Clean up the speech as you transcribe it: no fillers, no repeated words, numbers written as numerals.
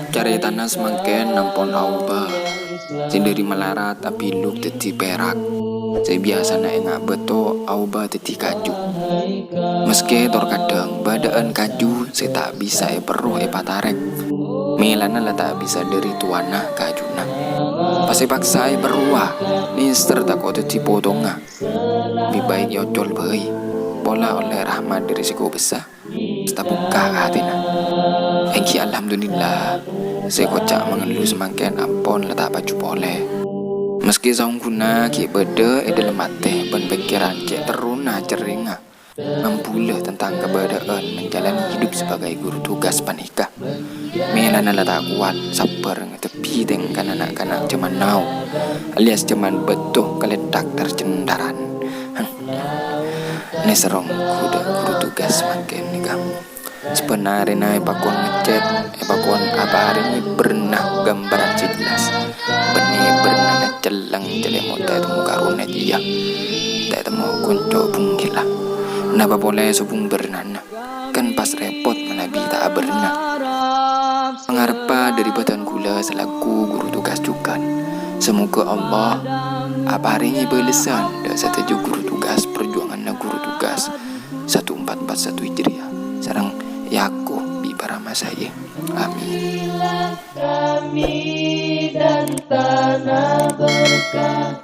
Cari tanah semakin nampon auba. Sendiri melarat tapi luk teti perak. Saya biasa naik ngak beto auba teti kaju. Meski tor kadang badaan kaju saya tak bisa perlu patarek. Melana lah tak bisa dari tuana kajuna. Pasti paksa beruah. Mister tak kau teti potongah. Lebih baik yocol bayi. Pola oleh rahmat dari siku besar. Kita buka hatinya. Engki alhamdulillah. Saya kocak mengeluh semakin ampon letak baju boleh. Meski saung guna ki beda dalam mati ben pikiran cek teruna ceringa. Mempulah tentang keberadaan menjalani hidup sebagai guru tugas panikah. Melana letak kuat sabar tepi dengan anak-anak cuman now alias cuman betul keledak tercendaran. Ini serong kuda guru tugas semakin nikah. Sebenarnya na epakon ngechat, epakon apa hari ini pernah gambaran jelas. Bener-bener na celang celemot tak temu karuna dia. Tak temu kunco bunggila. Napa boleh sobung bernana? Kan pas repot menabi tak berna. Mengharpa dari batan gula selaku guru tugas juga. Semoga Allah apa hari ini belesan dan setuju guru tugas perjuangan guru tugas 1441 Hijriah. Sarang Yaku bi barama saya. Amin. Kami dan tanah berkah